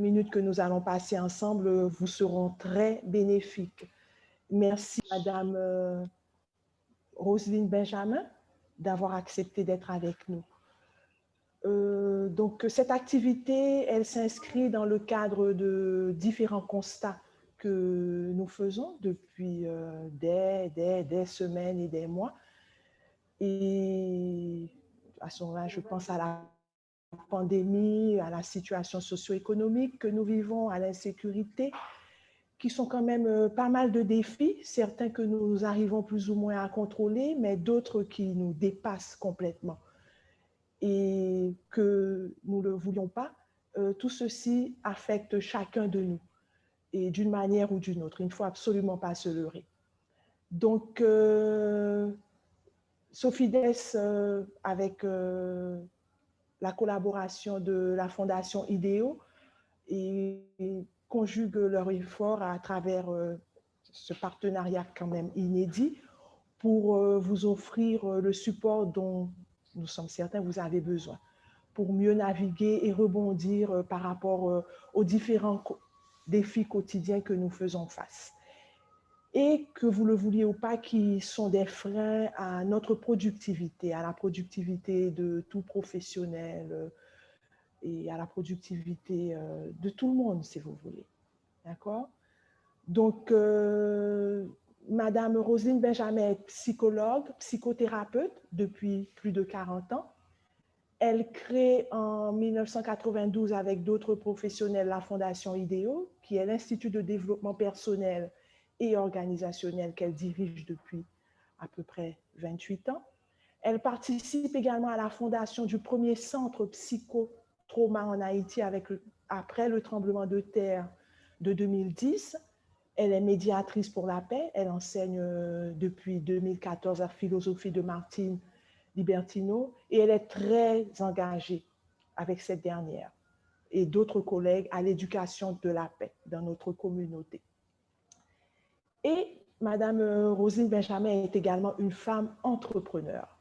minutes que nous allons passer ensemble vous seront très bénéfiques. Merci, Madame Roselyne Benjamin, d'avoir accepté d'être avec nous. Donc, cette activité, elle s'inscrit dans le cadre de différents constats que nous faisons depuis des semaines et des mois. Et à ce moment-là, je pense à la pandémie, à la situation socio-économique que nous vivons, à l'insécurité, qui sont quand même pas mal de défis, certains que nous arrivons plus ou moins à contrôler, mais d'autres qui nous dépassent complètement. Et que nous ne le voulions pas, tout ceci affecte chacun de nous, et d'une manière ou d'une autre. Il ne faut absolument pas se leurrer. Donc, Sofides, avec la collaboration de la Fondation IDEO, et conjuguent leurs efforts à travers ce partenariat quand même inédit pour vous offrir le support dont nous sommes certains vous avez besoin pour mieux naviguer et rebondir par rapport aux différents défis quotidiens que nous faisons face. Et que vous le vouliez ou pas, qui sont des freins à notre productivité, à la productivité de tout professionnel et à la productivité de tout le monde, si vous voulez. D'accord? Donc, Madame Roselyne Benjamin est psychologue, psychothérapeute depuis plus de 40 ans. Elle crée en 1992 avec d'autres professionnels la Fondation IDEO, qui est l'Institut de développement personnel et organisationnel qu'elle dirige depuis à peu près 28 ans. Elle participe également à la fondation du premier centre psychotrauma en Haïti après le tremblement de terre de 2010. Elle est médiatrice pour la paix. Elle enseigne depuis 2014 la philosophie de Martine Libertino et elle est très engagée avec cette dernière et d'autres collègues à l'éducation de la paix dans notre communauté. Et Madame Roselyne Benjamin est également une femme entrepreneur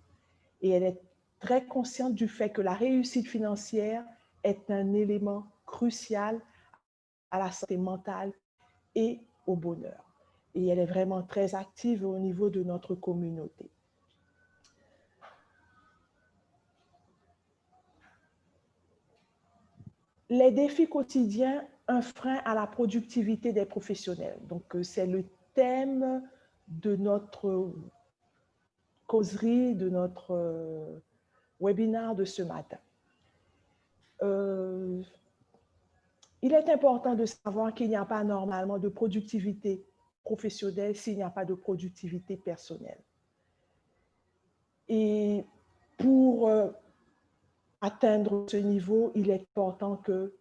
et elle est très consciente du fait que la réussite financière est un élément crucial à la santé mentale et au bonheur. Et elle est vraiment très active au niveau de notre communauté. Les défis quotidiens, un frein à la productivité des professionnels. Donc, c'est le thème de notre causerie, de notre webinaire de ce matin. Il est important de savoir qu'il n'y a pas normalement de productivité professionnelle s'il n'y a pas de productivité personnelle. Et pour atteindre ce niveau, il est important que,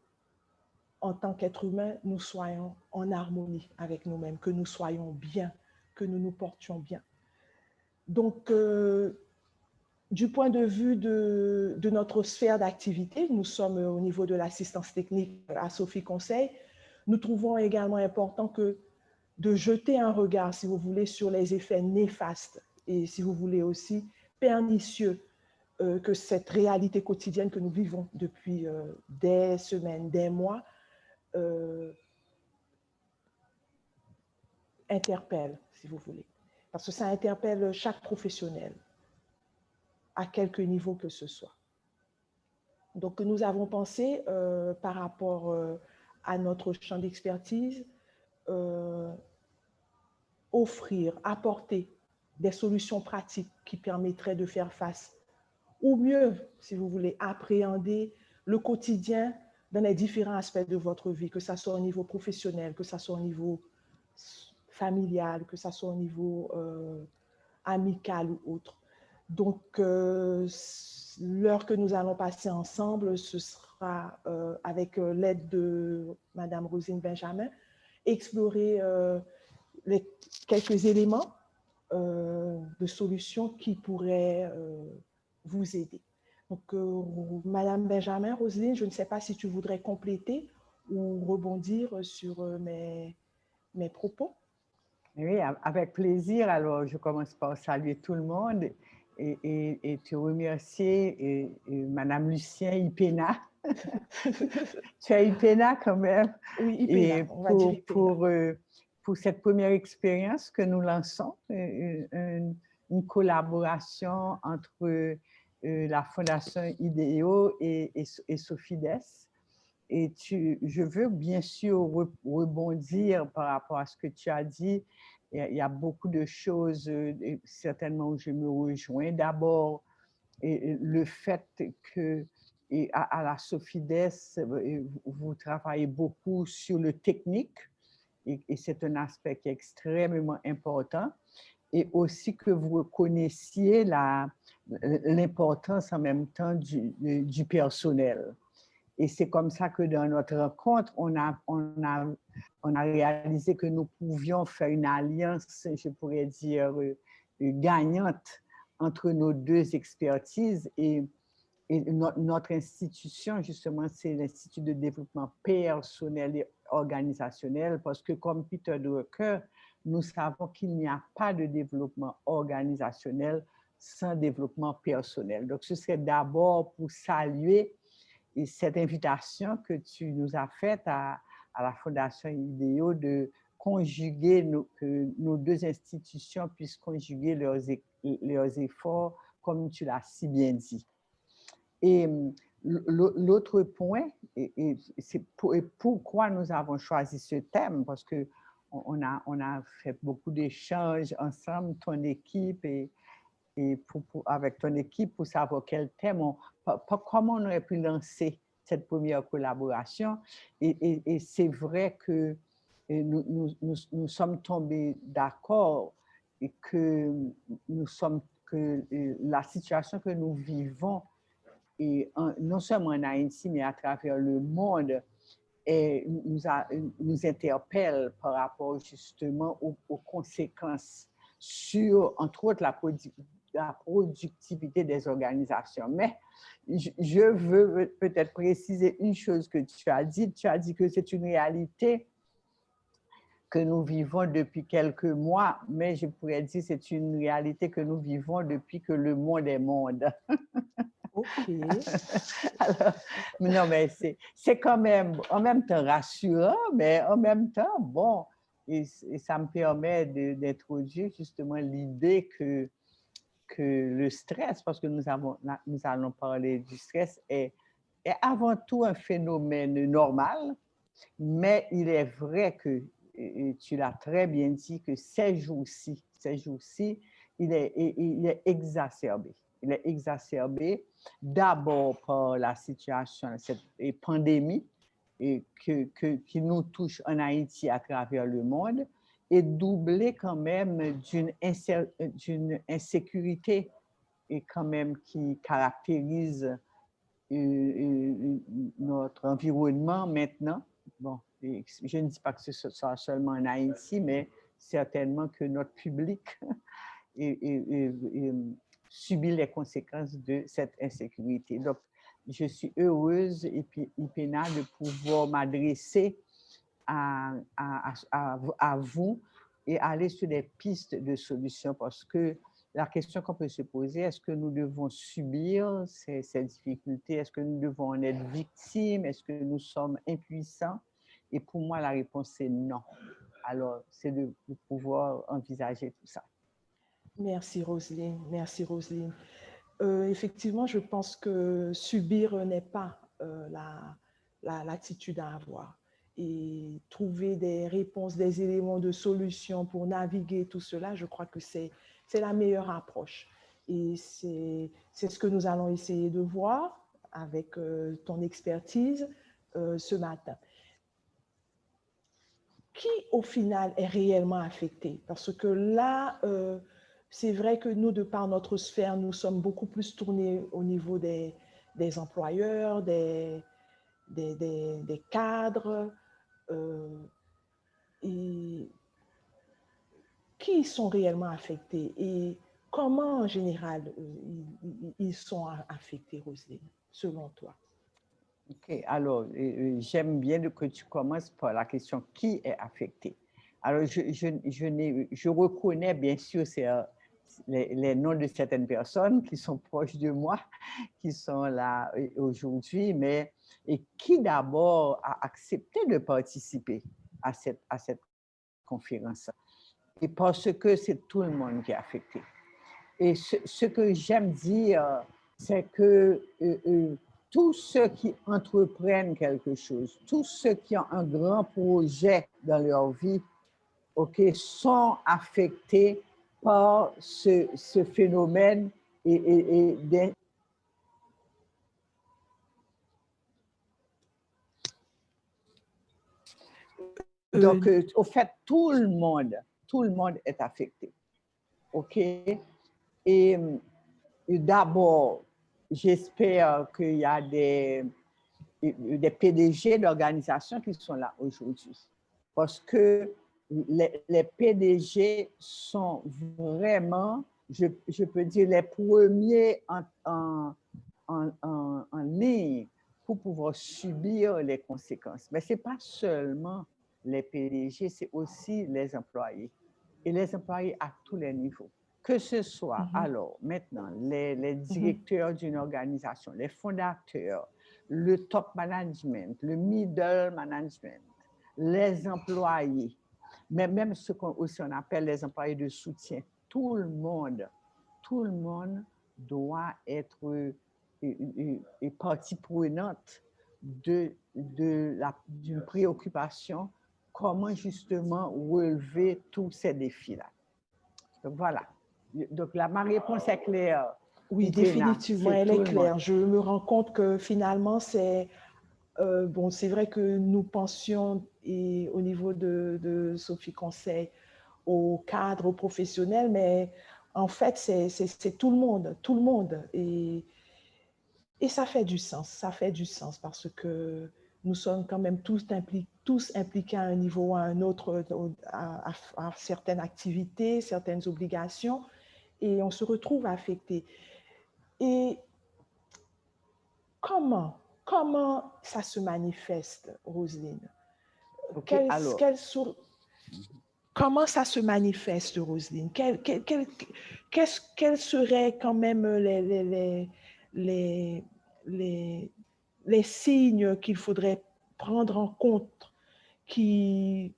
en tant qu'être humain, nous soyons en harmonie avec nous-mêmes, que nous soyons bien, que nous nous portions bien. Donc, du point de vue de notre sphère d'activité, nous sommes au niveau de l'assistance technique à Sophie Conseil, nous trouvons également important de jeter un regard, si vous voulez, sur les effets néfastes et, si vous voulez aussi, pernicieux que cette réalité quotidienne que nous vivons depuis des semaines, des mois, interpelle, si vous voulez. Parce que ça interpelle chaque professionnel, à quelque niveau que ce soit. Donc, nous avons pensé, par rapport à notre champ d'expertise, offrir, apporter des solutions pratiques qui permettraient de faire face, ou mieux, si vous voulez, appréhender le quotidien dans les différents aspects de votre vie, que ce soit au niveau professionnel, que ce soit au niveau familial, que ce soit au niveau amical ou autre. Donc, l'heure que nous allons passer ensemble, ce sera avec l'aide de Madame Roselyne Benjamin, explorer quelques éléments de solutions qui pourraient vous aider. Donc, Madame Benjamin, Roselyne, je ne sais pas si tu voudrais compléter ou rebondir sur mes propos. Oui, avec plaisir. Alors, je commence par saluer tout le monde et te remercier, Madame Lucien Ipena. Tu as Ipena quand même. Oui, Et Ipena, on va dire Ipena. pour cette première expérience que nous lançons, une collaboration entre la Fondation IDEO et Sofides. Et je veux bien sûr rebondir par rapport à ce que tu as dit. Il y a beaucoup de choses, certainement, où je me rejoins. D'abord, le fait que à la Sofides, vous travaillez beaucoup sur le technique, et c'est un aspect qui est extrêmement important, et aussi que vous reconnaissiez l'importance en même temps du personnel. Et c'est comme ça que dans notre rencontre, on a réalisé que nous pouvions faire une alliance, je pourrais dire, gagnante entre nos deux expertises. Et notre institution, justement, c'est l'Institut de développement personnel et organisationnel, parce que comme Peter Drucker, nous savons qu'il n'y a pas de développement organisationnel sans développement personnel. Donc, ce serait d'abord pour saluer cette invitation que tu nous as faite à la Fondation IDEO de conjuguer, que nos deux institutions puissent conjuguer leurs efforts, comme tu l'as si bien dit. Et l'autre point, c'est pourquoi nous avons choisi ce thème, parce qu'on a fait beaucoup d'échanges ensemble, ton équipe et avec ton équipe, pour savoir quel thème, comment on aurait pu lancer cette première collaboration. Et c'est vrai que nous sommes tombés d'accord et que la situation que nous vivons, et non seulement en Haïti, mais à travers le monde, nous interpelle par rapport justement aux conséquences sur, entre autres, la productivité des organisations. Mais je veux peut-être préciser une chose que tu as dit. Tu as dit que c'est une réalité que nous vivons depuis quelques mois, mais je pourrais dire que c'est une réalité que nous vivons depuis que le monde est monde. OK. Alors, non, mais c'est quand même en même temps rassurant, mais en même temps, bon, et ça me permet d'introduire justement l'idée que le stress, parce que nous allons parler du stress, est avant tout un phénomène normal, mais il est vrai que, et tu l'as très bien dit, que ces jours-ci, il est exacerbé. Il est exacerbé d'abord par la situation, cette pandémie qui nous touche en Haïti à travers le monde, et doublé quand même d'une insécurité et quand même qui caractérise notre environnement maintenant. Bon, je ne dis pas que ce soit seulement en Haïti, mais certainement que notre public subit les conséquences de cette insécurité. Donc, je suis heureuse, et puis Ipena, de pouvoir m'adresser à vous et aller sur des pistes de solutions, parce que la question qu'on peut se poser, est-ce que nous devons subir ces difficultés? Est-ce que nous devons en être victimes? Est-ce que nous sommes impuissants? Et pour moi, la réponse est non. Alors, c'est de pouvoir envisager tout ça. Merci Roselyne, merci Roselyne. Effectivement, je pense que subir n'est pas l'attitude à avoir. Et trouver des réponses, des éléments de solution pour naviguer tout cela, je crois que c'est la meilleure approche. Et c'est ce que nous allons essayer de voir avec ton expertise ce matin. Qui, au final, est réellement affecté? Parce que là, c'est vrai que nous, de par notre sphère, nous sommes beaucoup plus tournés au niveau des employeurs, des cadres. Et qui sont réellement affectés et comment, en général, ils sont affectés, Roselyne, selon toi? OK. Alors, j'aime bien que tu commences par la question qui est affecté. Alors, je reconnais bien sûr les noms de certaines personnes qui sont proches de moi, qui sont là aujourd'hui, mais et qui d'abord a accepté de participer à cette conférence. Et parce que c'est tout le monde qui est affecté. Et ce que j'aime dire, c'est que tous ceux qui entreprennent quelque chose, tous ceux qui ont un grand projet dans leur vie, sont affectés par ce phénomène donc, au fait, tout le monde est affecté. OK? Et d'abord, j'espère qu'il y a des PDG d'organisations qui sont là aujourd'hui. Parce que les PDG sont vraiment, je peux dire, les premiers en ligne pour pouvoir subir les conséquences. Mais ce n'est pas seulement les PDG, c'est aussi les employés. Et les employés à tous les niveaux. Que ce soit, alors, maintenant, les directeurs d'une organisation, les fondateurs, le top management, le middle management, les employés, mais même ce qu'on appelle les employés de soutien, tout le monde doit être partie prenante d'une préoccupation, comment justement relever tous ces défis-là. Donc voilà. Donc là, ma réponse est claire. Oui, définitivement, elle est claire. Je me rends compte que finalement, c'est bon, c'est vrai que nous pensions au niveau de Sophie Conseil au cadre, aux professionnels, mais en fait, c'est tout le monde. Et ça fait du sens parce que nous sommes quand même tous impliqués à un niveau ou à un autre, à certaines activités, certaines obligations, et on se retrouve affectés. Et comment ça se manifeste, Roselyne? Okay, comment ça se manifeste, Roselyne? Quels seraient quand même les signes qu'il faudrait prendre en compte qui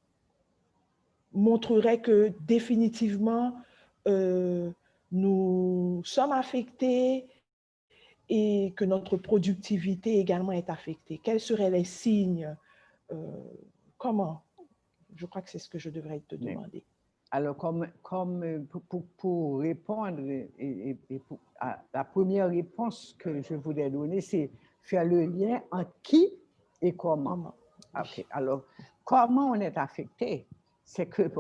montreraient que définitivement nous sommes affectés et que notre productivité également est affectée? Quels seraient les signes? Comment? Je crois que c'est ce que je devrais te demander. Alors, pour répondre, à la première réponse que je voulais donner, c'est faire le lien entre qui et comment. Okay. Alors, comment on est affecté? C'est que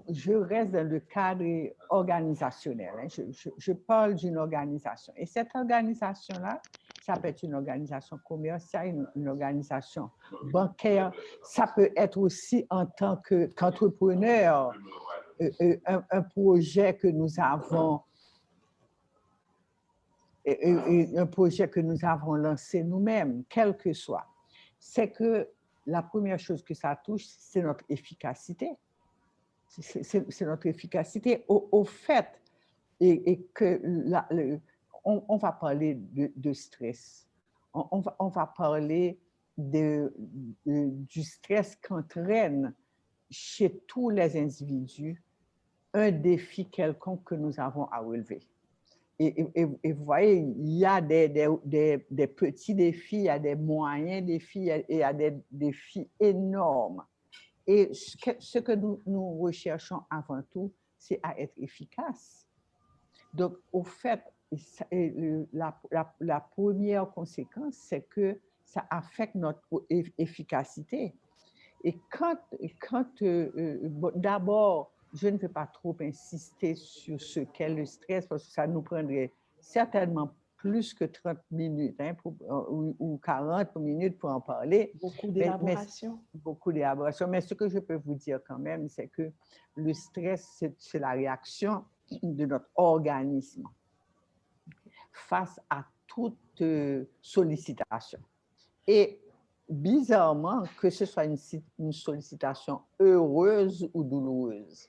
je reste dans le cadre organisationnel. Hein. Je parle d'une organisation. Et cette organisation-là, ça peut être une organisation commerciale, une organisation bancaire. Ça peut être aussi en tant qu'entrepreneur, un projet que nous avons, un projet que nous avons lancé nous-mêmes, quel que soit. C'est que la première chose que ça touche, c'est notre efficacité. C'est notre efficacité au fait et que on va parler de stress. On va parler du stress qu'entraîne chez tous les individus un défi quelconque que nous avons à relever. Et vous voyez, il y a des petits défis, il y a des moyens défis et il y a des défis énormes. Et ce que nous recherchons avant tout, c'est à être efficace. Donc, au fait, la première conséquence, c'est que ça affecte notre efficacité. Et d'abord, je ne vais pas trop insister sur ce qu'est le stress parce que ça nous prendrait certainement plus que 30 minutes ou 40 minutes pour en parler. Beaucoup d'élaboration. Beaucoup d'élaboration. Mais ce que je peux vous dire quand même, c'est que le stress, c'est la réaction de notre organisme face à toute sollicitation. Et bizarrement, que ce soit une sollicitation heureuse ou douloureuse,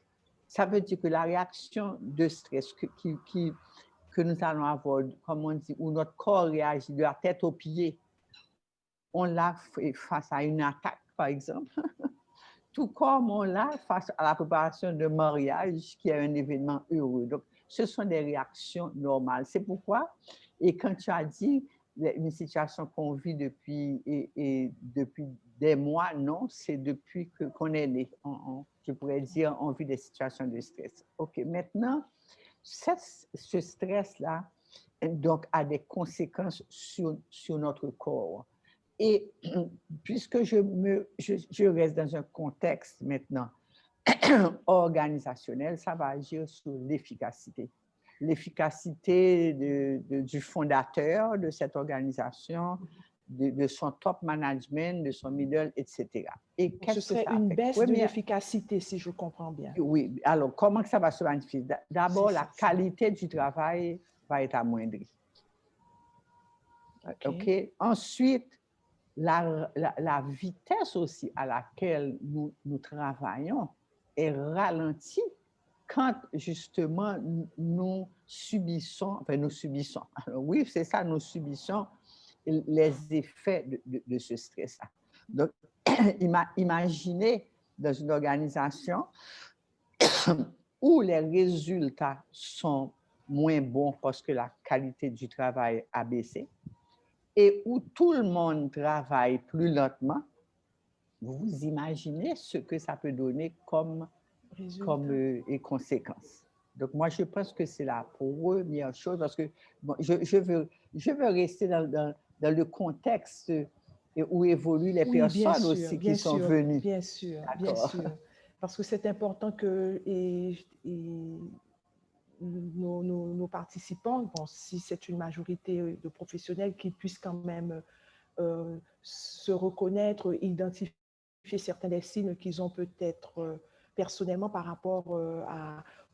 Ça veut dire que la réaction de stress que nous allons avoir, comme on dit, où notre corps réagit de la tête aux pieds, on l'a face à une attaque, par exemple, tout comme on l'a face à la préparation de mariage, qui est un événement heureux. Donc, ce sont des réactions normales. C'est pourquoi, et quand tu as dit une situation qu'on vit depuis, depuis des mois, non, c'est depuis qu'on est né. Je pourrais dire, on vit des situations de stress. OK, maintenant, ce stress-là, donc, a des conséquences sur notre corps. Et puisque je reste dans un contexte maintenant organisationnel, ça va agir sur l'efficacité. L'efficacité du fondateur de cette organisation, de son top management, de son middle, etc. Et ce serait une baisse de l'efficacité, si je comprends bien. Oui, alors comment ça va se manifester? D'abord, la qualité du travail va être amoindrie. OK. Ensuite, la vitesse aussi à laquelle nous travaillons est ralentie quand justement nous subissons, alors oui, c'est ça, nous subissons les effets de ce stress-là. Donc, imaginez dans une organisation où les résultats sont moins bons parce que la qualité du travail a baissé, et où tout le monde travaille plus lentement, vous imaginez ce que ça peut donner comme conséquence. Donc, moi, je pense que c'est la première chose, parce que bon, je veux rester dans le contexte où évoluent les personnes aussi qui sont venues. Bien sûr, bien sûr. Parce que c'est important que nos participants, bon, si c'est une majorité de professionnels, qu'ils puissent quand même se reconnaître, identifier certains des signes qu'ils ont peut-être personnellement par rapport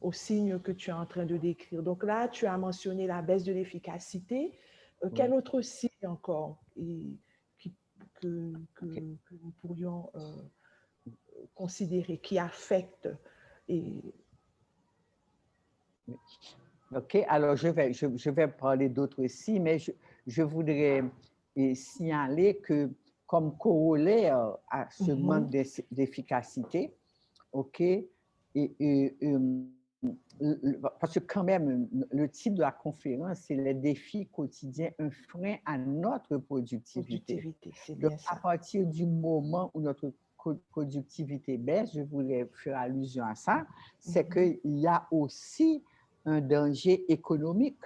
aux signes que tu es en train de décrire. Donc là, tu as mentionné la baisse de l'efficacité. Quel autre signe encore que nous pourrions considérer qui affecte OK, alors je vais parler d'autres aussi, mais je voudrais signaler que comme corollaire à ce manque d'efficacité, OK, parce que quand même, le titre de la conférence, c'est les défis quotidiens, un frein à notre productivité. Donc, à partir du moment où notre productivité baisse, je voulais faire allusion à ça, c'est qu'il y a aussi un danger économique.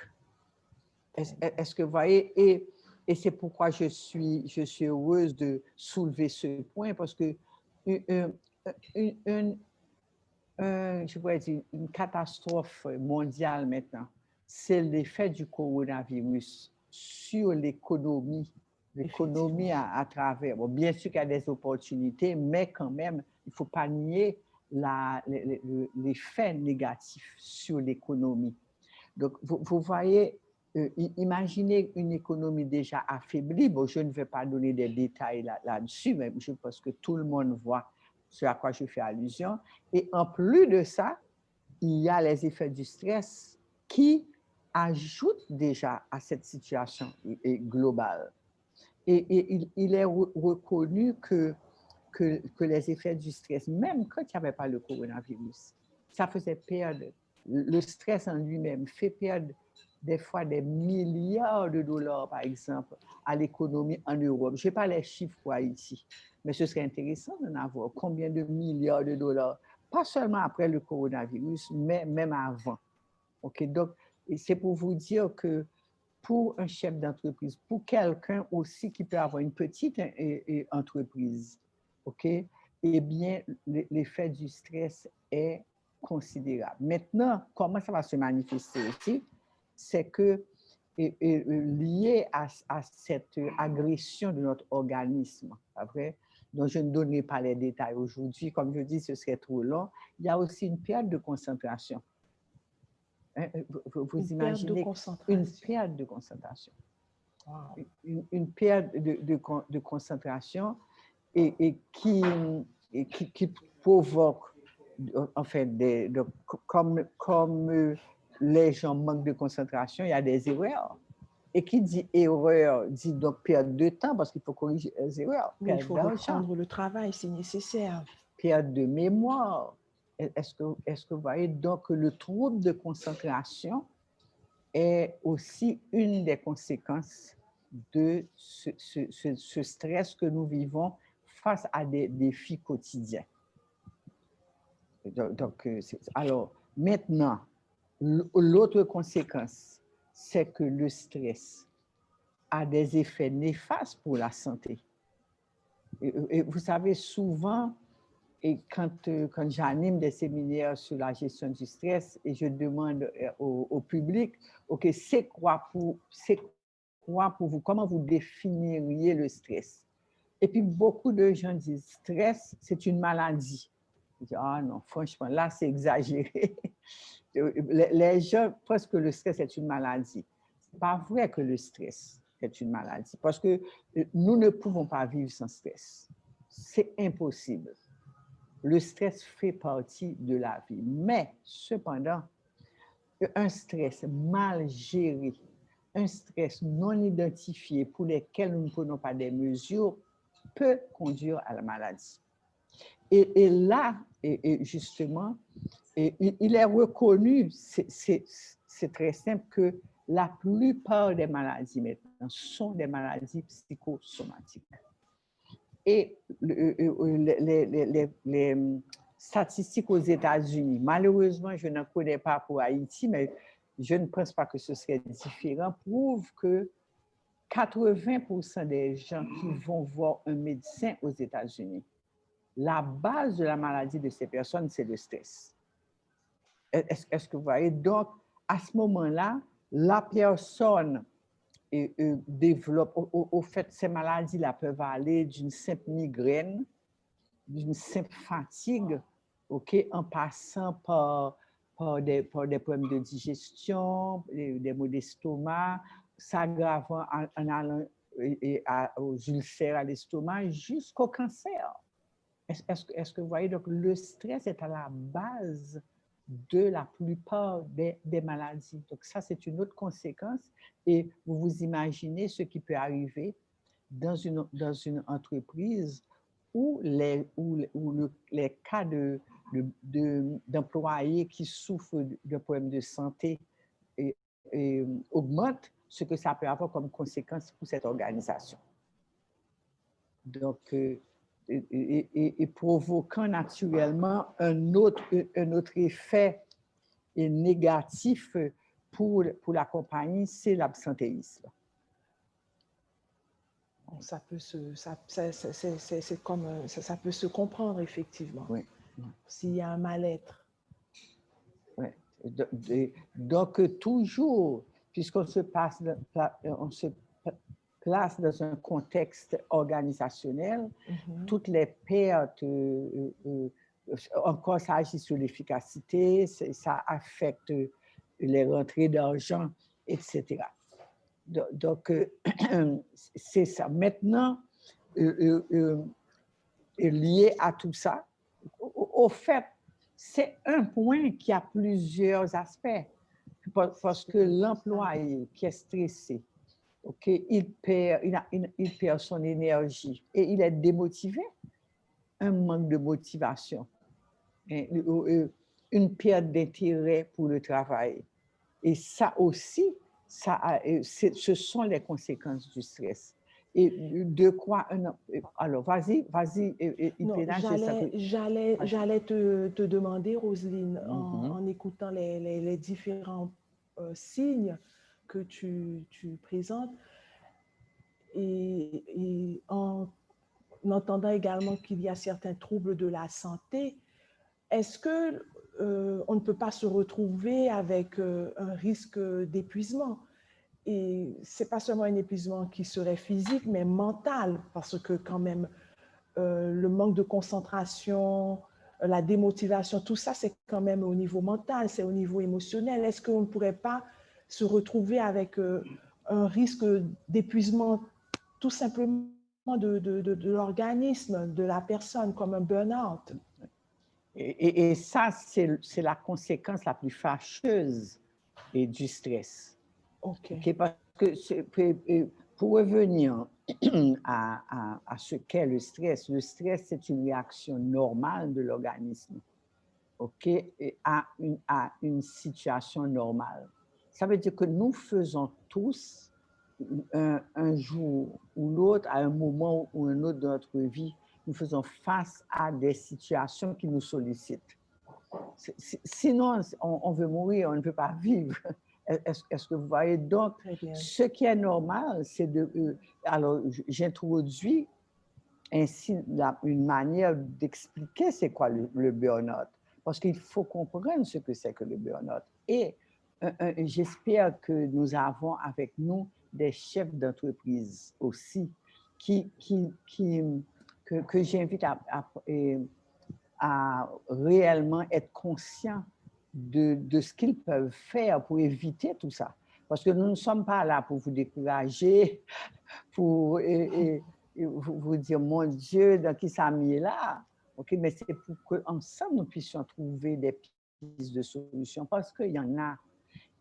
Est-ce que vous voyez? Et c'est pourquoi je suis heureuse de soulever ce point, parce que je pourrais dire une catastrophe mondiale maintenant, c'est l'effet du coronavirus sur l'économie à travers. Bon, bien sûr qu'il y a des opportunités, mais quand même, il ne faut pas nier l'effet négatif sur l'économie. Donc, vous voyez, imaginez une économie déjà affaiblie. Bon, je ne vais pas donner des détails là-dessus, mais je pense que tout le monde voit ce à quoi je fais allusion. Et en plus de ça, il y a les effets du stress qui ajoutent déjà à cette situation globale. Et il est reconnu que les effets du stress, même quand il n'y avait pas le coronavirus, ça faisait perdre, le stress en lui-même fait perdre des fois des milliards de dollars, par exemple, à l'économie en Europe. Je n'ai pas les chiffres pour Haïti, mais ce serait intéressant d'en avoir. Combien de milliards de dollars, pas seulement après le coronavirus, mais même avant. OK, donc, c'est pour vous dire que pour un chef d'entreprise, pour quelqu'un aussi qui peut avoir une petite entreprise, OK, eh bien, l'effet du stress est considérable. Maintenant, comment ça va se manifester aussi? C'est que lié à cette agression de notre organisme, après, dont je ne donnerai pas les détails aujourd'hui, comme je dis, ce serait trop long, il y a aussi une perte de concentration. Vous imaginez une perte de concentration. Wow. Une perte de concentration et qui provoque en fait, comme les gens manquent de concentration, il y a des erreurs. Et qui dit erreur dit donc perte de temps parce qu'il faut corriger les erreurs, Oui, il perte faut d'argent, reprendre le travail si nécessaire. perte de mémoire. Est-ce que vous voyez donc le trouble de concentration est aussi une des conséquences de ce stress que nous vivons face à des défis quotidiens. Donc, alors, maintenant, l'autre conséquence, c'est que le stress a des effets néfastes pour la santé. Et vous savez, souvent, et quand j'anime des séminaires sur la gestion du stress et je demande au public, OK, c'est quoi pour vous, comment vous définiriez le stress? Et puis, beaucoup de gens disent, stress, c'est une maladie. Je dis, ah non, franchement, là, c'est exagéré. Les gens pensent que le stress est une maladie. Ce n'est pas vrai que le stress est une maladie, parce que nous ne pouvons pas vivre sans stress. C'est impossible. Le stress fait partie de la vie. Mais, cependant, un stress mal géré, un stress non identifié pour lequel nous ne prenons pas des mesures, peut conduire à la maladie. Et là, justement, il est reconnu, c'est très simple, que la plupart des maladies maintenant sont des maladies psychosomatiques. Et les statistiques aux États-Unis, malheureusement, je n'en connais pas pour Haïti, mais je ne pense pas que ce serait différent, prouvent que 80% des gens qui vont voir un médecin aux États-Unis, la base de la maladie de ces personnes, c'est le stress. Est-ce que vous voyez? Donc, à ce moment-là, la personne développe, au fait, ces maladies-là peuvent aller d'une simple migraine, d'une simple fatigue, OK, en passant par des problèmes de digestion, des maux d'estomac, s'aggravant en allant aux ulcères à l'estomac jusqu'au cancer. Est-ce que vous voyez? Donc, le stress est à la base de la plupart des maladies. Donc, ça, c'est une autre conséquence. Et vous vous imaginez ce qui peut arriver dans une entreprise où les cas d'employés qui souffrent de problèmes de santé augmentent, ce que ça peut avoir comme conséquence pour cette organisation. Donc, et provoquant naturellement un autre effet négatif pour la compagnie, c'est l'absentéisme. Ça peut se comprendre, effectivement, oui. S'il y a un mal-être. Oui. Donc, toujours, puisqu'on se place dans un contexte organisationnel, toutes les pertes, encore ça agit sur l'efficacité, ça affecte les rentrées d'argent, etc. Donc, c'est ça. Maintenant, lié à tout ça, au fait, c'est un point qui a plusieurs aspects. Parce que l'employé qui est stressé, okay, il perd son énergie et il est démotivé, un manque de motivation, une perte d'intérêt pour le travail. Et ça aussi, ce sont les conséquences du stress. Et de quoi alors, vas-y, j'allais te demander, Roselyne, en écoutant les différents signes que tu présentes et en entendant également qu'il y a certains troubles de la santé, est-ce que on ne peut pas se retrouver avec un risque d'épuisement? Et ce n'est pas seulement un épuisement qui serait physique, mais mental, parce que quand même, le manque de concentration, la démotivation, tout ça, c'est quand même au niveau mental, c'est au niveau émotionnel. Est-ce qu'on ne pourrait pas se retrouver avec un risque d'épuisement tout simplement de l'organisme, de la personne, comme un burn-out? Et ça, c'est la conséquence la plus fâcheuse du stress. OK. Okay? Parce que pour revenir à ce qu'est le stress c'est une réaction normale de l'organisme, OK, et à une situation normale. Ça veut dire que nous faisons tous, un jour ou l'autre, à un moment ou un autre de notre vie, nous faisons face à des situations qui nous sollicitent. Sinon, on veut mourir, on ne peut pas vivre. Est-ce que vous voyez? Donc, ce qui est normal, c'est de... alors, j'introduis ainsi une manière d'expliquer c'est quoi le burn-out. Parce qu'il faut comprendre ce que c'est que le burn-out. Et j'espère que nous avons avec nous des chefs d'entreprise aussi que j'invite à réellement être conscients de ce qu'ils peuvent faire pour éviter tout ça. Parce que nous ne sommes pas là pour vous décourager, pour vous dire, mon Dieu, dans qui ça mis là? Okay? Mais c'est pour qu'ensemble, nous puissions trouver des pistes de solutions, parce qu'il y en a.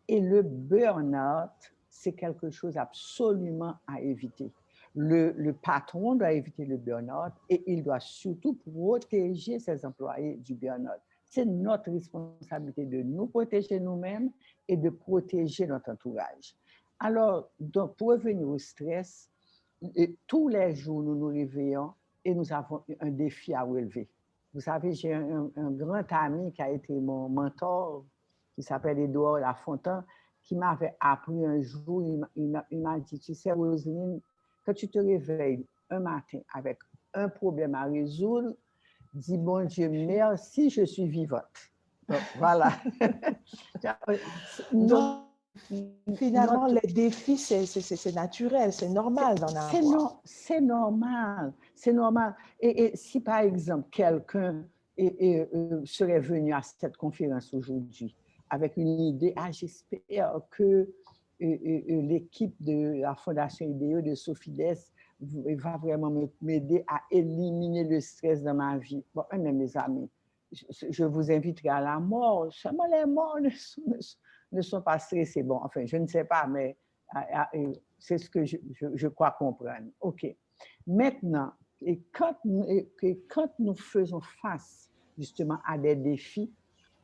Et le burn-out, c'est quelque chose absolument à éviter. Le patron doit éviter le burn-out et il doit surtout protéger ses employés du burn-out. C'est notre responsabilité de nous protéger nous-mêmes et de protéger notre entourage. Alors, donc, pour revenir au stress, tous les jours, nous nous réveillons et nous avons un défi à relever. Vous savez, j'ai un grand ami qui a été mon mentor, qui s'appelle Édouard Lafontaine, qui m'avait appris un jour, il m'a dit, tu sais, Roselyne, quand tu te réveilles un matin avec un problème à résoudre, dis, bon Dieu, merci, je suis vivante. Donc, voilà. Donc, finalement, les défis, c'est naturel, c'est normal d'en avoir. C'est normal, c'est normal. Et si, par exemple, quelqu'un serait venu à cette conférence aujourd'hui avec une idée, j'espère que l'équipe de la Fondation IDEO de Sofides va vraiment m'aider à éliminer le stress dans ma vie. Bon, mes amis, je vous inviterai à la mort. Seulement les morts ne sont pas stressés. Bon, enfin, je ne sais pas, mais c'est ce que je crois comprendre. OK. Maintenant, quand nous faisons face justement à des défis,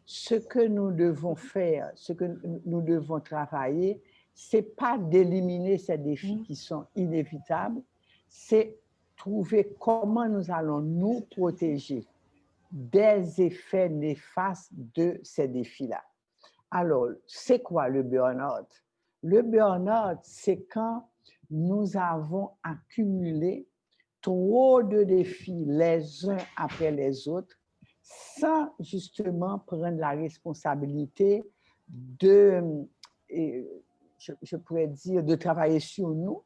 ce que nous devons faire, ce que nous devons travailler, c'est pas d'éliminer ces défis qui sont inévitables, c'est trouver comment nous allons nous protéger des effets néfastes de ces défis-là. Alors, c'est quoi le burn-out? Le burn-out, c'est quand nous avons accumulé trop de défis les uns après les autres sans justement prendre la responsabilité de, je pourrais dire, de travailler sur nous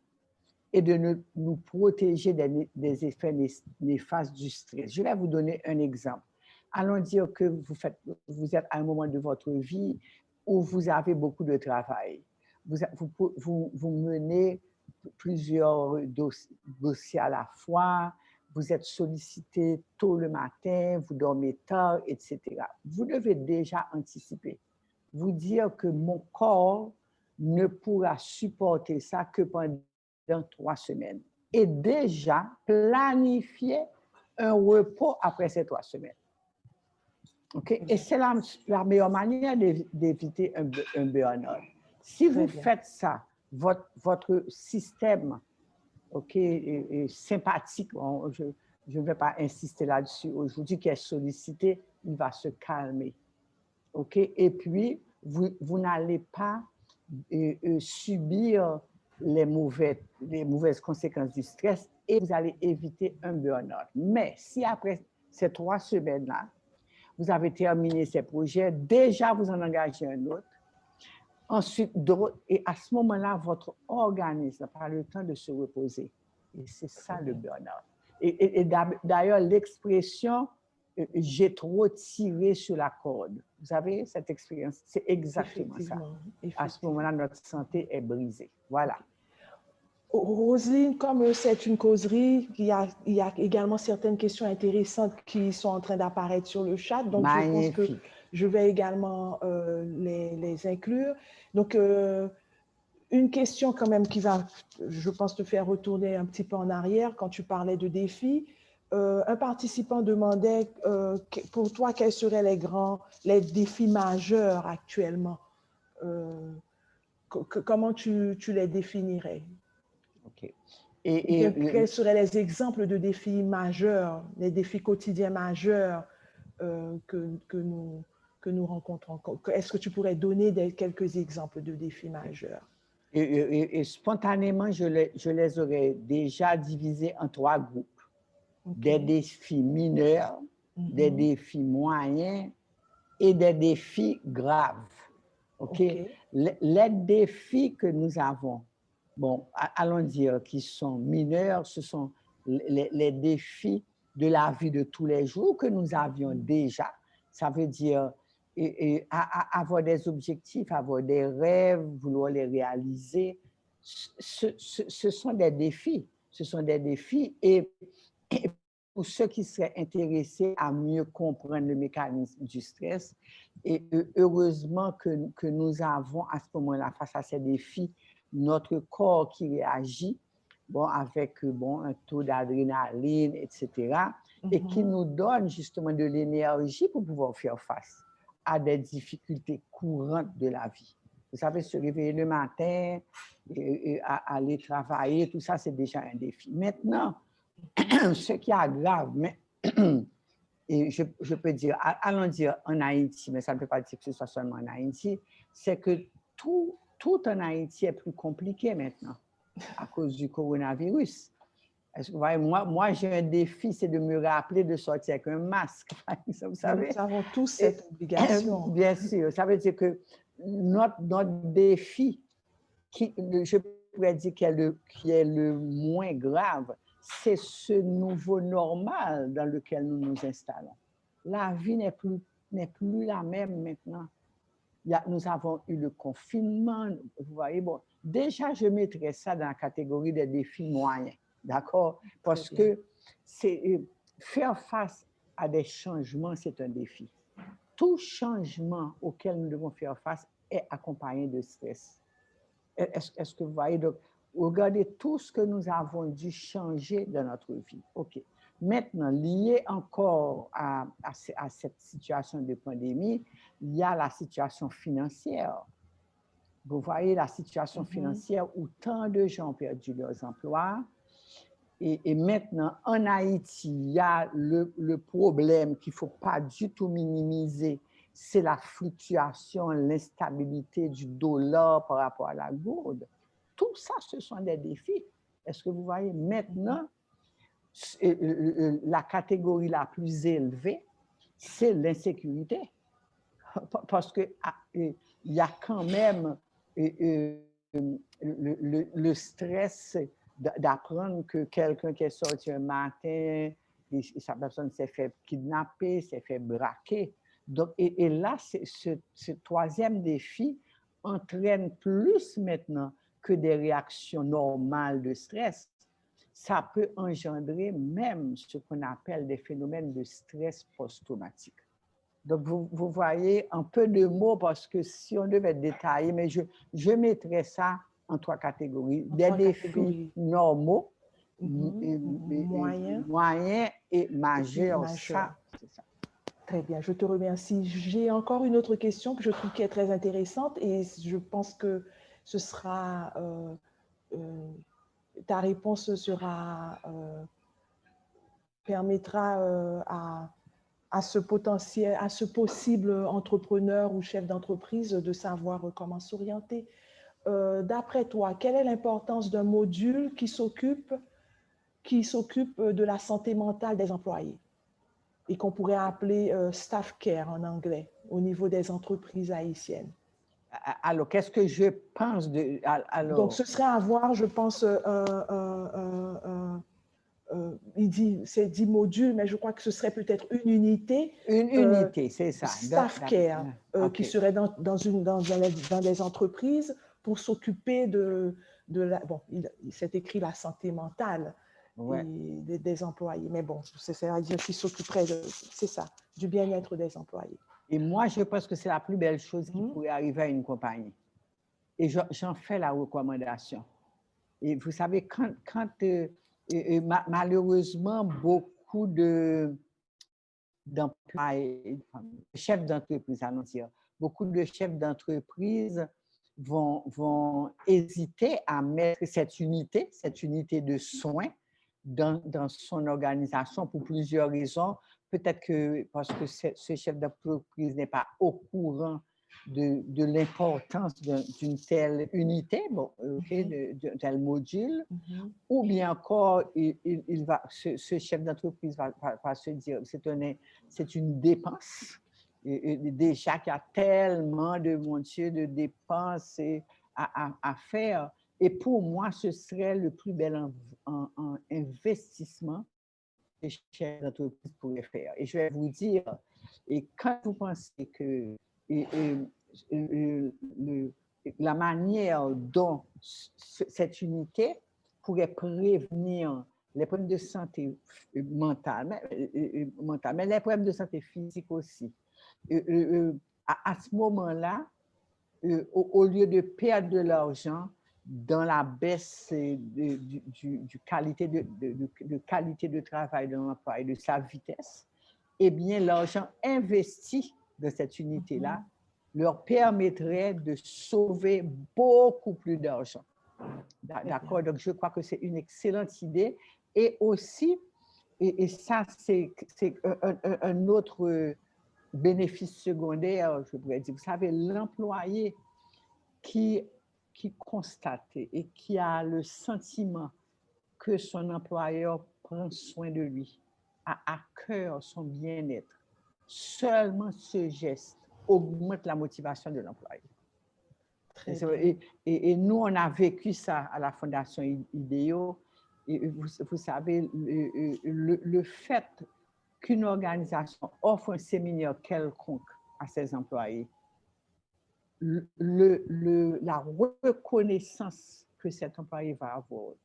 et de nous protéger des effets néfastes du stress. Je vais vous donner un exemple. Allons dire que vous êtes à un moment de votre vie où vous avez beaucoup de travail. Vous menez plusieurs dossiers à la fois, vous êtes sollicité tôt le matin, vous dormez tard, etc. Vous devez déjà anticiper, vous dire que mon corps ne pourra supporter ça que pendant 3 semaines. Et déjà planifier un repos après ces 3 semaines. Okay? Et c'est la meilleure manière d'éviter un burn-out. Si vous faites ça, votre système est sympathique, je ne vais pas insister là-dessus aujourd'hui, qui est sollicité, il va se calmer. Okay? Et puis, vous n'allez pas subir les mauvaises conséquences du stress et vous allez éviter un burn-out. Mais si après ces 3 semaines-là, vous avez terminé ces projets, déjà vous en engagez un autre, ensuite d'autres, et à ce moment-là, votre organisme n'a pas le temps de se reposer. Et c'est ça le burn-out. Et d'ailleurs, l'expression « j'ai trop tiré sur la corde », vous savez, cette expérience, c'est exactement ça. À ce moment-là, notre santé est brisée. Voilà. Roselyne, comme c'est une causerie, il y a également certaines questions intéressantes qui sont en train d'apparaître sur le chat. Donc, je pense que Magnifique. je vais également les inclure. Donc, une question quand même qui va, je pense, te faire retourner un petit peu en arrière quand tu parlais de défis. Un participant demandait, pour toi, quels seraient les défis majeurs actuellement? Comment tu les définirais? OK. Ou bien, quels seraient les exemples de défis majeurs, les défis quotidiens majeurs que nous rencontrons? Est-ce que tu pourrais donner quelques exemples de défis majeurs? Et spontanément, je les aurais déjà divisés en 3 groupes. Des défis mineurs, des défis moyens et des défis graves. OK? Les défis que nous avons, bon, allons dire qui sont mineurs, ce sont les défis de la vie de tous les jours que nous avions déjà. Ça veut dire avoir des objectifs, avoir des rêves, vouloir les réaliser. Ce sont des défis. Ce sont des défis et pour ceux qui seraient intéressés à mieux comprendre le mécanisme du stress, et heureusement que nous avons à ce moment-là, face à ces défis, notre corps qui réagit, bon, avec bon, un taux d'adrénaline, etc., et qui nous donne justement de l'énergie pour pouvoir faire face à des difficultés courantes de la vie. Vous savez, se réveiller le matin, et aller travailler, tout ça, c'est déjà un défi. Maintenant, ce qui est aggrave, mais et je peux dire, allons dire en Haïti, mais ça ne veut pas dire que ce soit seulement en Haïti, c'est que tout en Haïti est plus compliqué maintenant à cause du coronavirus. Est-ce que vous voyez, moi j'ai un défi, c'est de me rappeler de sortir avec un masque, vous savez. Nous avons tous cette obligation. Bien sûr, ça veut dire que notre défi, je pourrais dire qui est le moins grave, c'est ce nouveau normal dans lequel nous nous installons. La vie n'est plus la même maintenant. Nous avons eu le confinement, vous voyez, bon, déjà je mettrais ça dans la catégorie des défis moyens, d'accord? Parce que faire face à des changements, c'est un défi. Tout changement auquel nous devons faire face est accompagné de stress. Est-ce que vous voyez? Donc, regardez tout ce que nous avons dû changer dans notre vie. OK. Maintenant, lié encore à cette situation de pandémie, il y a la situation financière. Vous voyez la situation financière où tant de gens ont perdu leurs emplois. Et maintenant, en Haïti, il y a le problème qu'il ne faut pas du tout minimiser, c'est la fluctuation, l'instabilité du dollar par rapport à la gourde. Tout ça, ce sont des défis. Est-ce que vous voyez? Maintenant, la catégorie la plus élevée, c'est l'insécurité. Parce qu'il y a quand même le stress d'apprendre que quelqu'un qui est sorti un matin, sa personne s'est fait kidnapper, s'est fait braquer. Donc, et là, ce troisième défi entraîne plus maintenant que des réactions normales de stress. Ça peut engendrer même ce qu'on appelle des phénomènes de stress post-traumatique. Donc, vous voyez, un peu de mots, parce que si on devait détailler, mais je mettrais ça en 3 catégories. Des défis normaux, moyens et majeurs. Ça, c'est ça. Très bien, je te remercie. J'ai encore une autre question que je trouve qui est très intéressante et je pense que ce sera, ta réponse permettra à ce possible entrepreneur ou chef d'entreprise de savoir comment s'orienter. D'après toi, quelle est l'importance d'un module qui s'occupe de la santé mentale des employés et qu'on pourrait appeler staff care en anglais au niveau des entreprises haïtiennes? Alors, qu'est-ce que je pense de... Alors... Donc, ce serait avoir, je pense, c'est 10 modules, mais je crois que ce serait peut-être une unité. Une unité, c'est ça. Staff care, qui serait dans les entreprises pour s'occuper bon, il s'est écrit la santé mentale Ouais. des employés. Mais bon, c'est-à-dire qu'il s'occuperait c'est ça, du bien-être des employés. Et moi, je pense que c'est la plus belle chose qui pourrait arriver à une compagnie. Et j'en fais la recommandation. Et vous savez, malheureusement, beaucoup d'employés, chefs d'entreprise, allons dire, beaucoup de chefs d'entreprise vont hésiter à mettre cette unité de soins dans son organisation pour plusieurs raisons. Peut-être que parce que ce chef d'entreprise n'est pas au courant de l'importance d'une telle unité, bon, d'un tel module, ou bien encore, ce chef d'entreprise va se dire, c'est une dépense. Et déjà qu'il y a tellement de dépenses à faire. Et pour moi, ce serait le plus bel investissement que les chefs d'entreprise pourraient faire. Et je vais vous dire, et quand vous pensez que la manière dont cette unité pourrait prévenir les problèmes de santé mentale, mais les problèmes de santé physique aussi. À ce moment-là, au lieu de perdre de l'argent dans la baisse du qualité de qualité de travail de l'emploi et de sa vitesse, eh bien, l'argent investi de cette unité-là leur permettrait de sauver beaucoup plus d'argent. D'accord? Donc, je crois que c'est une excellente idée. Et aussi, et ça, c'est un autre bénéfice secondaire, je pourrais dire. Vous savez, l'employé qui constate et qui a le sentiment que son employeur prend soin de lui, a à cœur son bien-être, seulement ce geste augmente la motivation de l'employé. Et nous, on a vécu ça à la Fondation IDEO. Et vous savez, le fait qu'une organisation offre un séminaire quelconque à ses employés, la reconnaissance que cet employé va avoir, le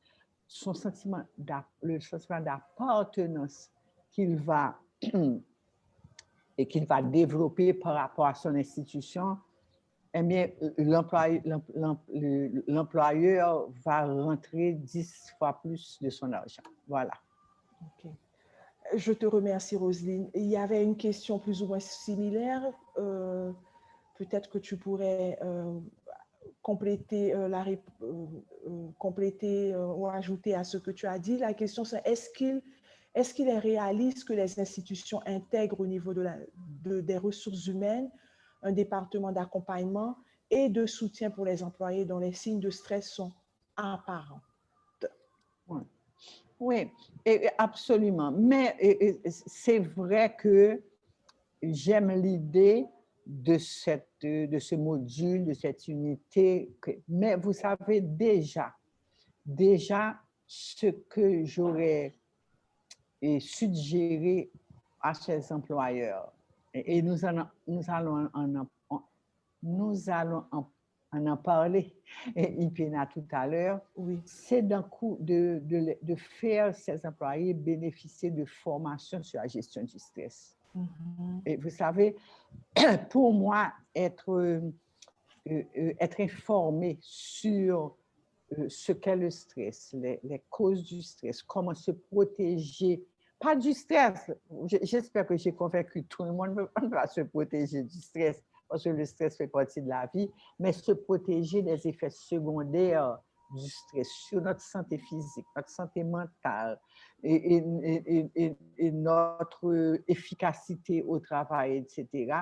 sentiment d'appartenance qu'il va développer par rapport à son institution, eh bien, l'employeur va rentrer 10 fois plus de son argent. Voilà. Okay. Je te remercie, Roselyne. Il y avait une question plus ou moins similaire. Peut-être que tu pourrais compléter, ou ajouter à ce que tu as dit. La question, c'est est-ce qu'il est réaliste que les institutions intègrent au niveau des ressources humaines un département d'accompagnement et de soutien pour les employés dont les signes de stress sont apparents? Oui, absolument. Mais c'est vrai que j'aime l'idée de ce module, de cette unité. Mais vous savez déjà ce que j'aurais suggéré à ces employeurs. Et nous allons en parler, Ipena, tout à l'heure. Oui. C'est de faire ces employés bénéficier de formations sur la gestion du stress. Et vous savez, pour moi, être informé sur ce qu'est le stress, les causes du stress, comment se protéger, pas du stress. J'espère que j'ai convaincu tout le monde ne va se protéger du stress, parce que le stress fait partie de la vie, mais se protéger des effets secondaires du stress sur notre santé physique, notre santé mentale et notre efficacité au travail, etc.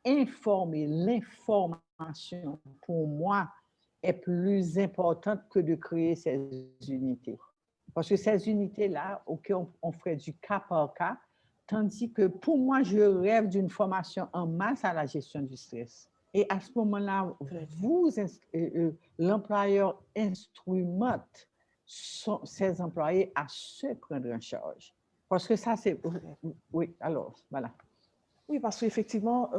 Informer, l'information, pour moi, est plus importante que de créer ces unités. Parce que ces unités-là, auxquelles on ferait du cas par cas, tandis que pour moi, je rêve d'une formation en masse à la gestion du stress. Et à ce moment-là, l'employeur instrumente ses employés à se prendre en charge. Parce que ça, c'est... Oui, alors, voilà. Oui, parce qu'effectivement,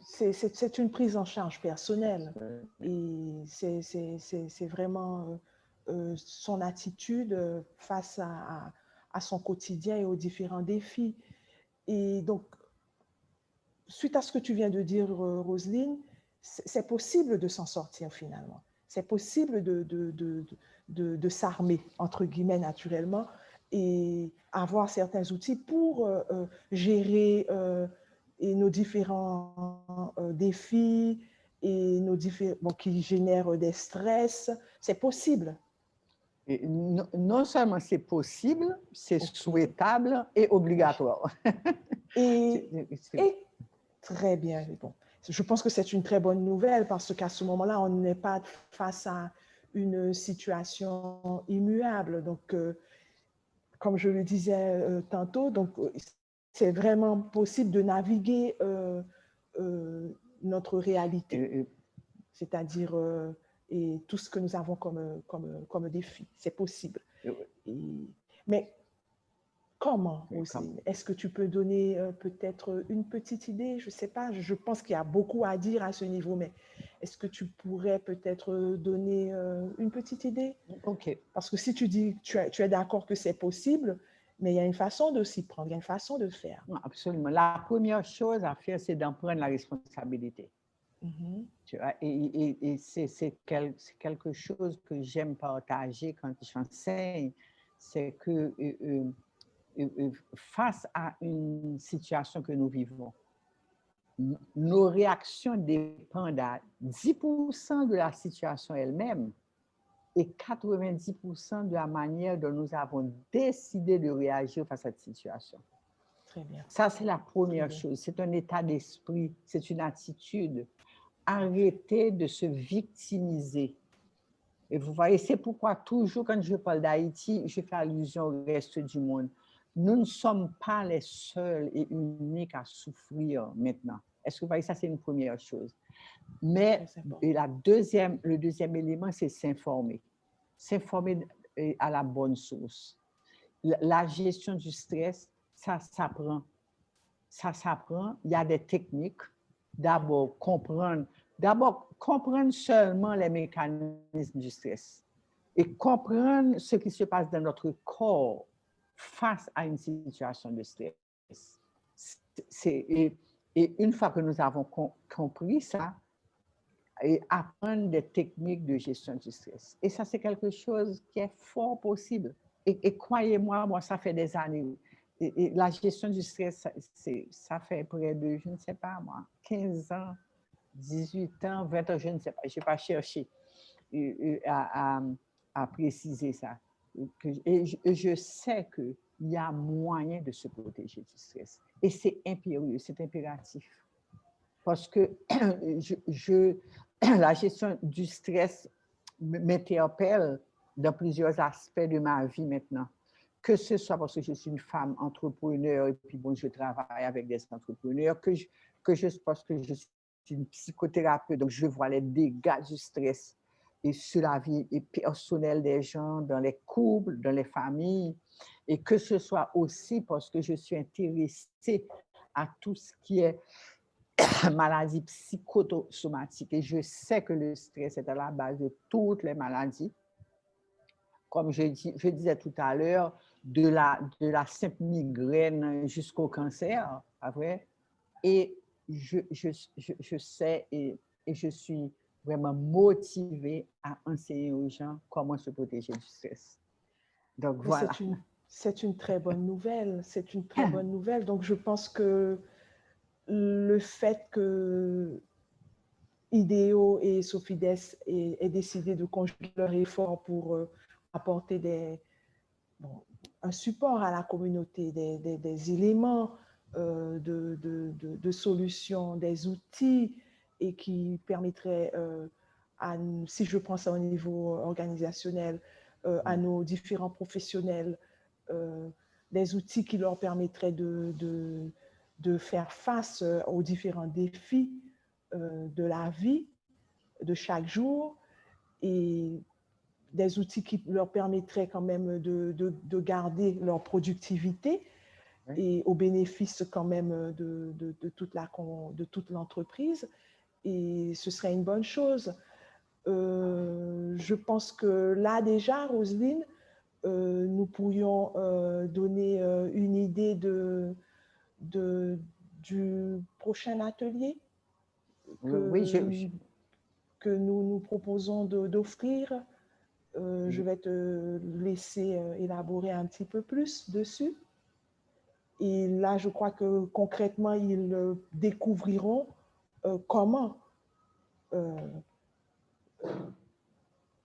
c'est une prise en charge personnelle et c'est vraiment son attitude face à son quotidien et aux différents défis. Et donc, suite à ce que tu viens de dire, Roselyne, c'est possible de s'en sortir finalement. C'est possible de s'armer, entre guillemets, naturellement, et avoir certains outils pour gérer et nos différents défis et qui génèrent des stress. C'est possible. Et non seulement c'est possible, c'est Ok. souhaitable et obligatoire. Et très bien. Bon, je pense que c'est une très bonne nouvelle parce qu'à ce moment-là, on n'est pas face à une situation immuable. Donc, comme je le disais tantôt, donc c'est vraiment possible de naviguer notre réalité, c'est-à-dire et tout ce que nous avons comme défi. C'est possible. Mais comment aussi? Est-ce que tu peux donner peut-être une petite idée? Je ne sais pas, je pense qu'il y a beaucoup à dire à ce niveau, mais est-ce que tu pourrais peut-être donner une petite idée? OK. Parce que si tu dis que tu es d'accord que c'est possible, mais il y a une façon de s'y prendre, il y a une façon de faire. Absolument. La première chose à faire, c'est d'en prendre la responsabilité. Tu vois, et c'est quelque chose que j'aime partager quand j'enseigne, c'est que face à une situation que nous vivons, nos réactions dépendent à 10% de la situation elle-même et 90% de la manière dont nous avons décidé de réagir face à cette situation. Très bien. Ça, c'est la première chose. C'est un état d'esprit, c'est une attitude. Arrêtez de se victimiser. Et vous voyez, c'est pourquoi toujours quand je parle d'Haïti, je fais allusion au reste du monde. Nous ne sommes pas les seuls et uniques à souffrir maintenant. Est-ce que vous voyez, ça, c'est une première chose. Mais le deuxième élément, c'est s'informer. S'informer à la bonne source. La gestion du stress, ça s'apprend. Ça s'apprend. Il y a des techniques. D'abord, comprendre seulement les mécanismes du stress et comprendre ce qui se passe dans notre corps face à une situation de stress. Et une fois que nous avons compris ça, et apprendre des techniques de gestion du stress. Et ça, c'est quelque chose qui est fort possible. Et croyez-moi, moi, ça fait des années. Et la gestion du stress, ça fait près de, je ne sais pas moi, 15 ans, 18 ans, 20 ans, je ne sais pas, je n'ai pas cherché à préciser ça. Et je sais qu'il y a moyen de se protéger du stress. Et c'est impérieux, c'est impératif. Parce que la gestion du stress m'interpelle dans plusieurs aspects de ma vie maintenant. Que ce soit parce que je suis une femme entrepreneur et puis bon, je travaille avec des entrepreneurs, parce que je suis une psychothérapeute, donc je vois les dégâts du stress et sur la vie personnelle des gens, dans les couples, dans les familles, et que ce soit aussi parce que je suis intéressée à tout ce qui est maladie psychosomatique. Et je sais que le stress est à la base de toutes les maladies. Comme je disais tout à l'heure, de la simple migraine jusqu'au cancer, pas vrai? Et je sais et je suis vraiment motivée à enseigner aux gens comment se protéger du stress. Donc, voilà. C'est une très bonne nouvelle. C'est une très bonne nouvelle. Donc, je pense que le fait que IDEO et Sofides aient décidé de conjuguer leurs efforts pour apporter un support à la communauté, des éléments de solutions, des outils et qui permettraient, si je pense au niveau organisationnel, à nos différents professionnels, des outils qui leur permettraient de faire face aux différents défis de la vie de chaque jour et des outils qui leur permettraient quand même de garder leur productivité et au bénéfice quand même de toute l'entreprise. Et ce serait une bonne chose. Je pense que là déjà, Roselyne, nous pourrions donner une idée du prochain atelier que nous nous proposons d'offrir. Je vais te laisser élaborer un petit peu plus dessus. Et là, je crois que concrètement, ils découvriront comment